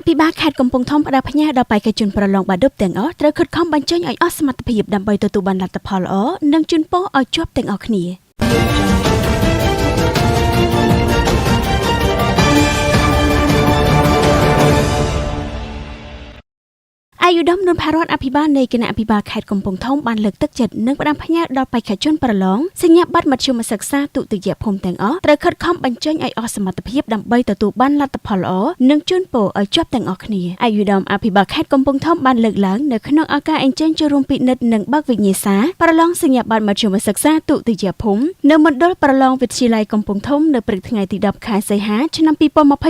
ពិបាលខេត្តកំពង់ធំផ្ដល់ផ្ញើដល់បេក្ខជនប្រឡងបាល់ឌុបទាំងអស់ត្រូវខិតខំបញ្ចេញឲ្យអស់សមត្ថភាពដើម្បីទទួលបានលទ្ធផលល្អនិងជូនពរឲ្យជាប់ទាំងអស់គ្នាអាយុដំនុនផារតអភិបាលនៃគណៈអភិបាលខេត្តកំពង់ធំបានលើកទឹកចិត្តនិងផ្ដាំផ្ញើដល់បេក្ខជនប្រឡងសញ្ញាបត្រមធ្យមសិក្សាទុតិយភូមិទាំងអស់ត្រូវខិតខំបញ្ចេញឲ្យអស់សមត្ថភាពដើម្បីទទួលបានលទ្ធផលល្អនិងជូនពរឲ្យជាប់ទាំងអស់គ្នាអាយុដំអភិបាលខេត្តកំពង់ធំបានលើកឡើងនៅក្នុងឱកាសអញ្ជើញចូលរួមពិនិត្យនិងបើកវិញ្ញាសាប្រឡងសញ្ញាបត្រមធ្យមសិក្សាទុតិយភូមិនៅមណ្ឌលប្រឡងវិទ្យាល័យកំពង់ធំនៅព្រឹកថ្ងៃទី10ខែសីហាឆ្នាំ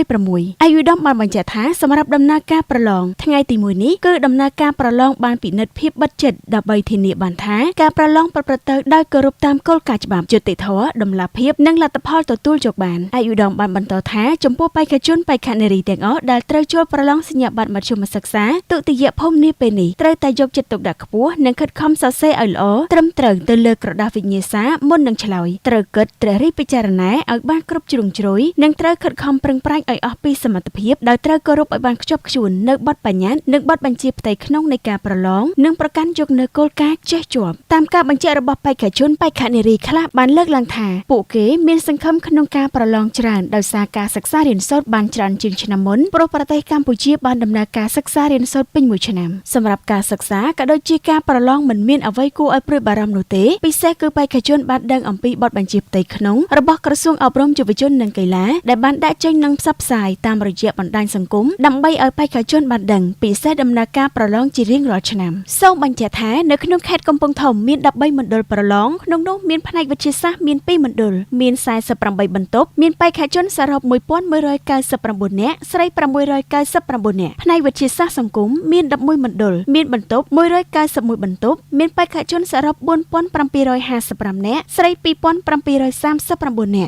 2026អាយុដំបានបញ្ជាក់ថាសម្រាប់ដំណើរការប្រឡងថ្ងៃទី1នេះគឺដំណើរការប្រឡងបានពិនិត្យភាពបិទជិតដើម្បីធានាបានថាការប្រឡងប្រព្រឹត្តទៅដោយគោរពតាមគោលការណ៍ច្បាប់យុត្តិធម៌តម្លាភាពនិងលទ្ធផលទទួលយកបានអាយុដំបានបន្តថាចំពោះបេក្ខជនបេក្ខនារីទាំងអស់ដែលត្រូវចូលប្រឡងសញ្ញាបត្រមធ្យមសិក្សាទុតិយភូមិនាពេលនេះត្រូវតែយកចិត្តទុកដាក់ខ្ពស់និងខិតខំសរសេរឲ្យល្អត្រឹមត្រូវទៅលើក្រដាសវិញ្ញាសាមុននឹងឆ្លើយត្រូវគិតត្រិះរិះពិចារណាឲ្យបានគ្រប់ជ្រុងជ្រោយនិងត្រូវខិតខំប្រឹងប្រែងឲ្យអស់ពីសមត្ថភាពដោយត្រូវគោរពឲ្យបានខ្ជាប់ខ្ជួននៅបទបញ្ញត្តិនិងបទបញ្ជាផ្ទៃក្នុងនៃការប្រឡងនិងប្រកាន់យកនៅគោលការណ៍ចេះជាប់តាមការបញ្ជាក់របស់បេក្ខជនបេក្ខនារីខ្លះបានលើកឡើងថាពួកគេមានសង្ឃឹមក្នុងការប្រឡងច្រើនដោយសារការសិក្សារៀនសូត្របានច្រើនជាងឆ្នាំមុនព្រោះប្រទេសកម្ពុជាបានដំណើរការសិក្សារៀនសូត្រពេញមួយឆ្នាំសម្រាប់ការសិក្សាក៏ដូចជាការប្រឡងមិនមានអ្វីគួរឲ្យព្រួយបារម្ភនោះទេពិសេសគឺបេក្ខជនបានដឹងអំពីបទបញ្ជាផ្ទៃក្នុងរបស់ក្រសួងអប់រំយុវជននិងកីឡាដែលបានដាក់ចេញនិងផ្សព្វផ្សាយតាមរយៈបណ្ដាញសង្គមដើម្បីឲ្យបេក្ខជនបានដឹងពីសេចដំណើរការប្រឡងជារៀងរាល់ឆ្នាំសូមបញ្ជាក់ថានៅក្នុងខេត្តកំពង់ធំមាន13មណ្ឌលប្រឡងក្នុងនោះមានផ្នែកវិទ្យាសាស្ត្រមាន2មណ្ឌលមាន48បន្ទប់មានបេក្ខជនសរុប1199នាក់ស្រី699នាក់ផ្នែកវិទ្យាសាស្ត្រសង្គមមាន11មណ្ឌលមានបន្ទប់191បន្ទប់មានបេក្ខជនសរុប4755នាក់ស្រី2739នាក់